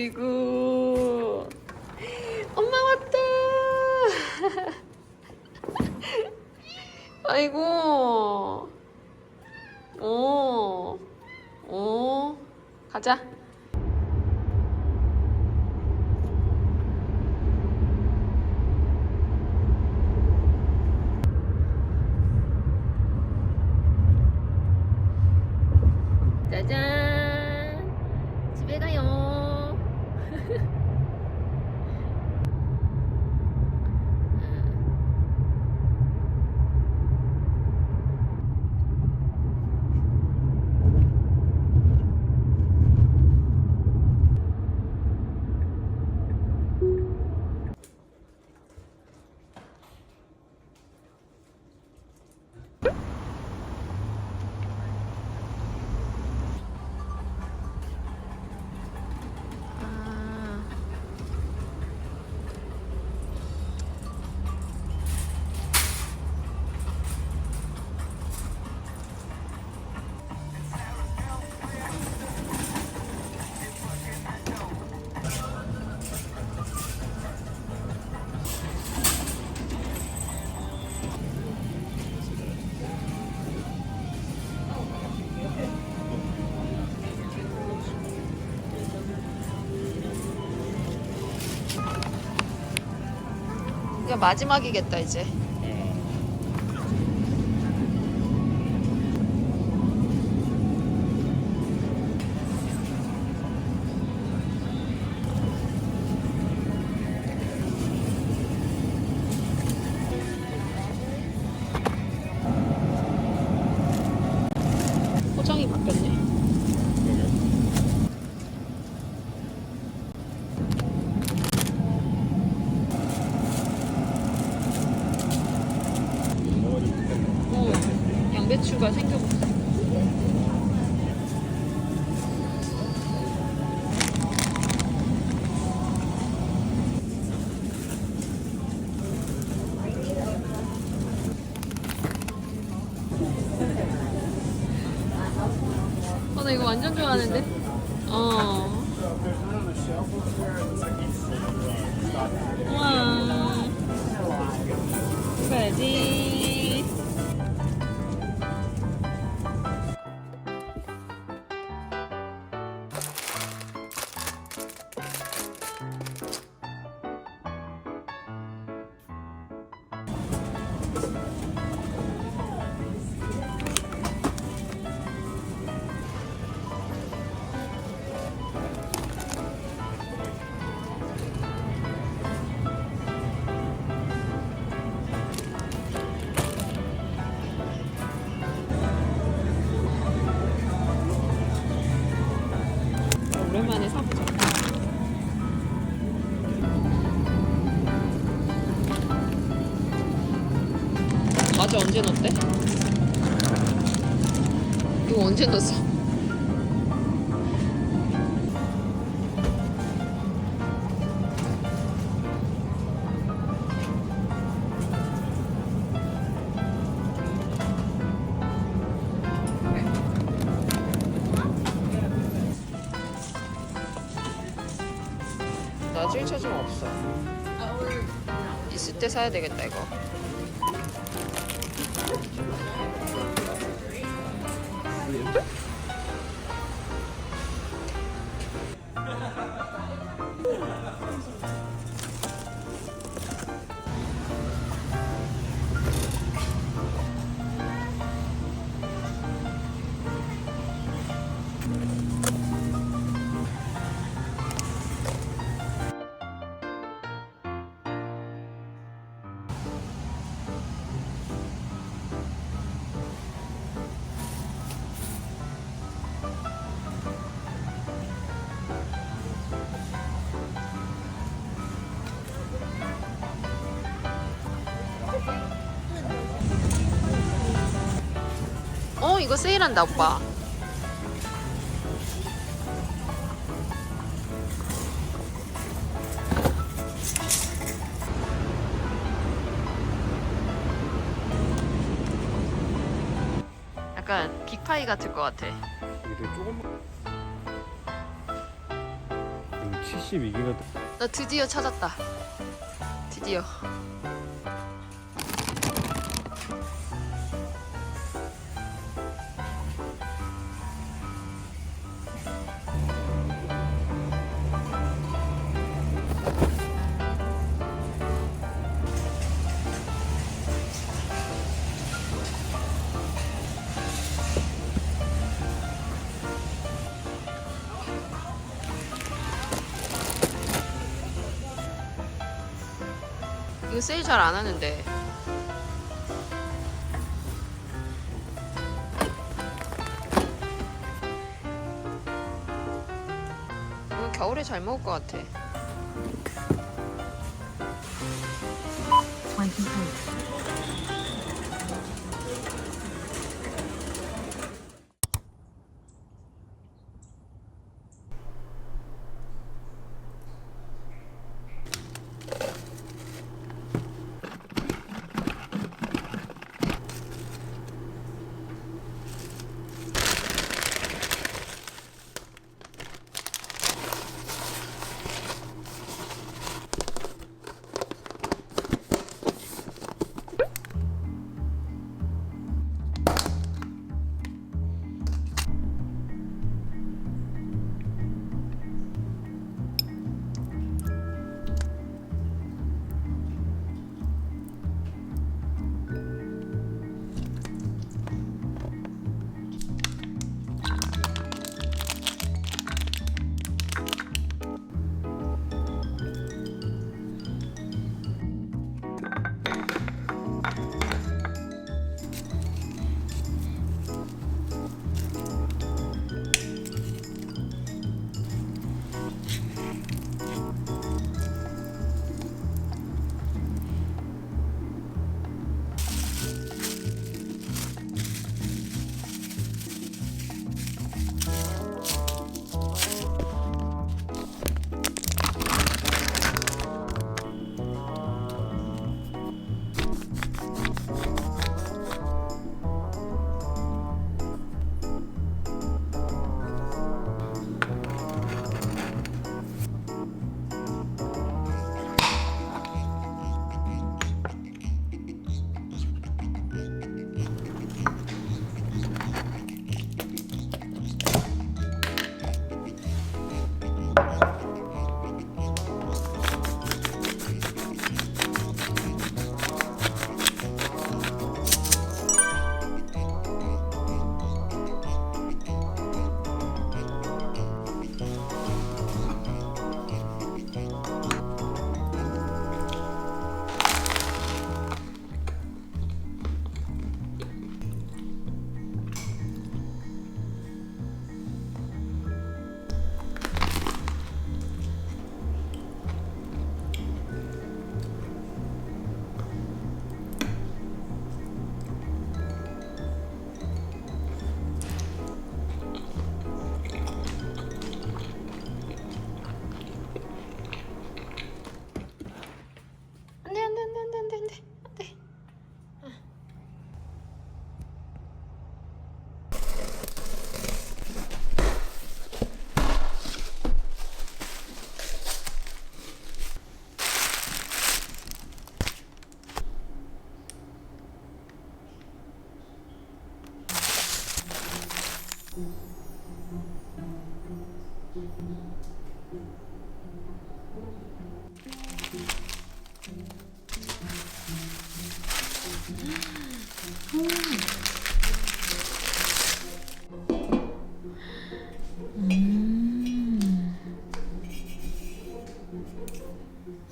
아이고 엄마 왔다. 아이고 오 가자. 짜잔 집에 가요. 이게 마지막이겠다 이제. 포장이 바뀌었네. 양배추가 생겨버렸어. 나 이거 완전 좋아하는데? 우와. 이거야지. 오랜만에 사보자. 과자 언제 넣었대? 이거 언제 넣었어? 나 1차 좀 없어. 있을 때 사야 되겠다 이거. 이거 세일한다 오빠. 약간 빅파이 같을 것 같아. 이게 되게 조금만. 이거 72기거든. 나 드디어 찾았다. 드디어. 이거 세일 잘 안 하는데. 이거 겨울에 잘 먹을 것 같아. 28.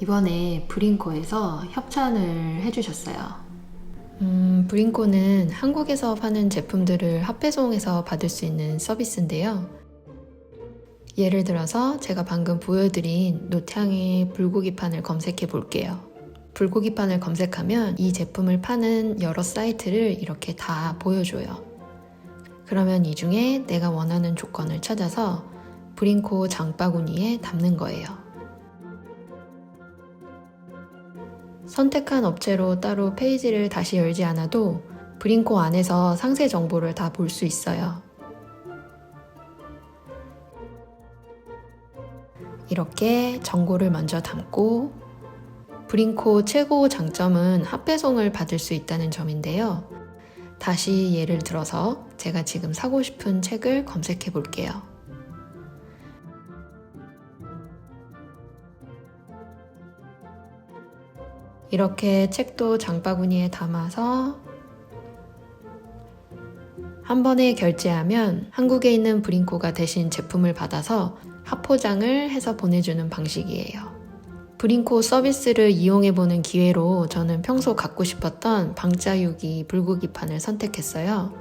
이번에 브링코에서 협찬을 해주셨어요. 브링코는 한국에서 파는 제품들을 합배송해서 받을 수 있는 서비스인데요. 예를 들어서 제가 방금 보여드린 노태항의 불고기판을 검색해 볼게요. 불고기판을 검색하면 이 제품을 파는 여러 사이트를 이렇게 다 보여줘요. 그러면 이 중에 내가 원하는 조건을 찾아서 브링코 장바구니에 담는 거예요. 선택한 업체로 따로 페이지를 다시 열지 않아도 브링코 안에서 상세 정보를 다 볼 수 있어요. 이렇게 전골을 먼저 담고, 브링코 최고 장점은 합배송을 받을 수 있다는 점인데요. 다시 예를 들어서 제가 지금 사고 싶은 책을 검색해 볼게요. 이렇게 책도 장바구니에 담아서 한 번에 결제하면 한국에 있는 브링코가 대신 제품을 받아서 합포장을 해서 보내주는 방식이에요. 브링코 서비스를 이용해보는 기회로 저는 평소 갖고 싶었던 방짜유기 불고기판을 선택했어요.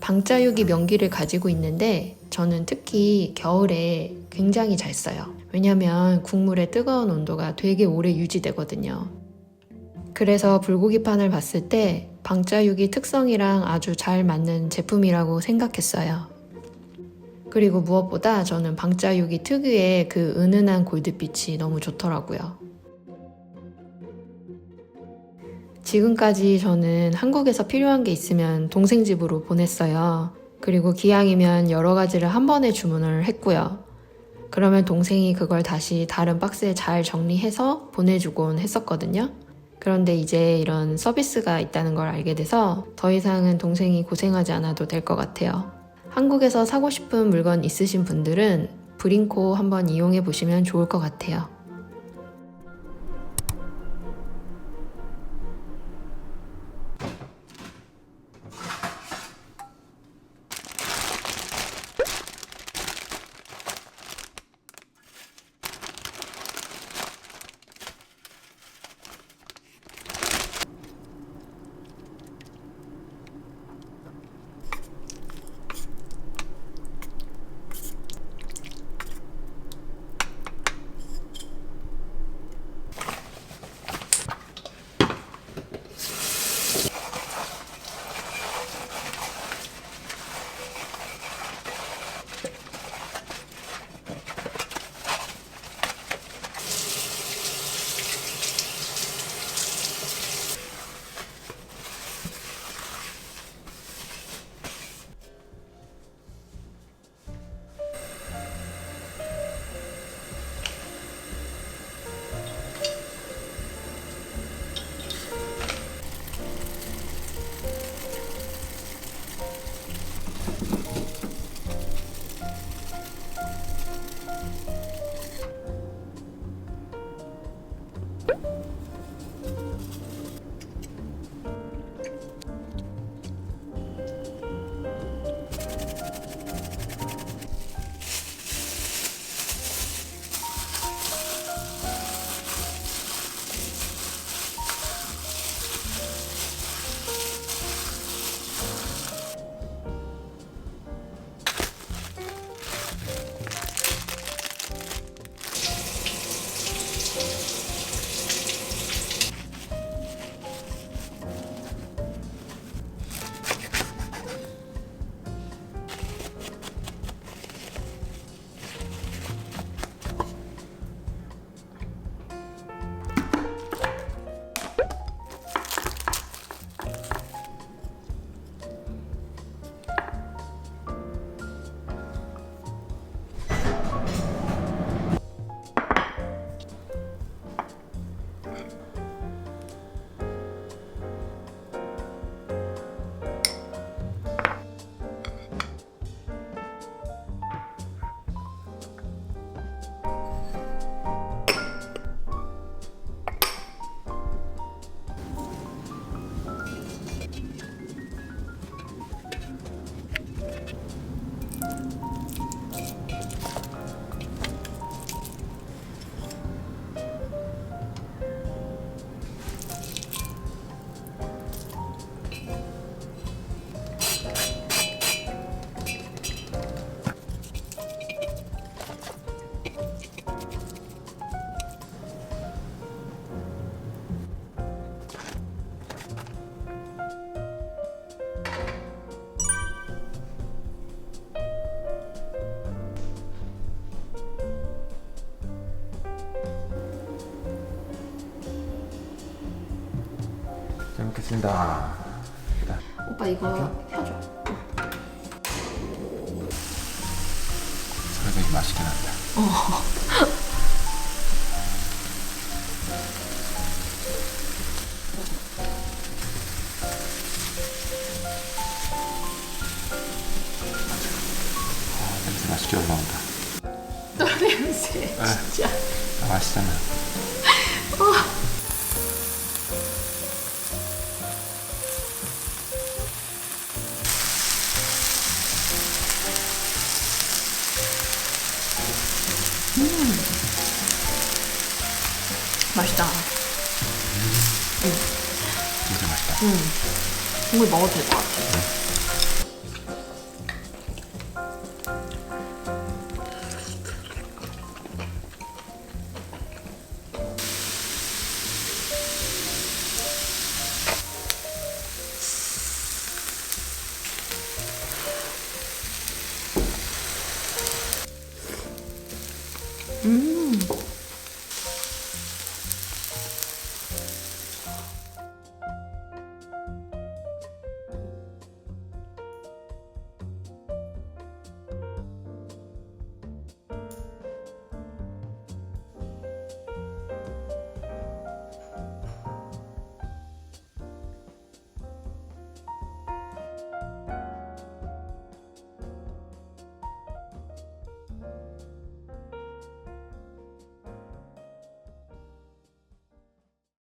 방짜유기 명기를 가지고 있는데 저는 특히 겨울에 굉장히 잘 써요. 왜냐면 국물의 뜨거운 온도가 되게 오래 유지되거든요. 그래서 불고기판을 봤을 때 방짜유기 특성이랑 아주 잘 맞는 제품이라고 생각했어요. 그리고 무엇보다 저는 방짜유기 특유의 그 은은한 골드빛이 너무 좋더라고요. 지금까지 저는 한국에서 필요한 게 있으면 동생 집으로 보냈어요. 그리고 기왕이면 여러 가지를 한 번에 주문을 했고요. 그러면 동생이 그걸 다시 다른 박스에 잘 정리해서 보내주곤 했었거든요. 그런데 이제 이런 서비스가 있다는 걸 알게 돼서 더 이상은 동생이 고생하지 않아도 될 것 같아요. 한국에서 사고 싶은 물건 있으신 분들은 브링코 한번 이용해 보시면 좋을 것 같아요. 잘 먹겠습니다. 오빠 이거 펴줘. 설백이 맛있게 난다. 맛있게 올라온다. 또 냄새 진짜. 맛있잖아. 맛있다. 진짜 맛있다. 국물 먹어도 될 것 같아.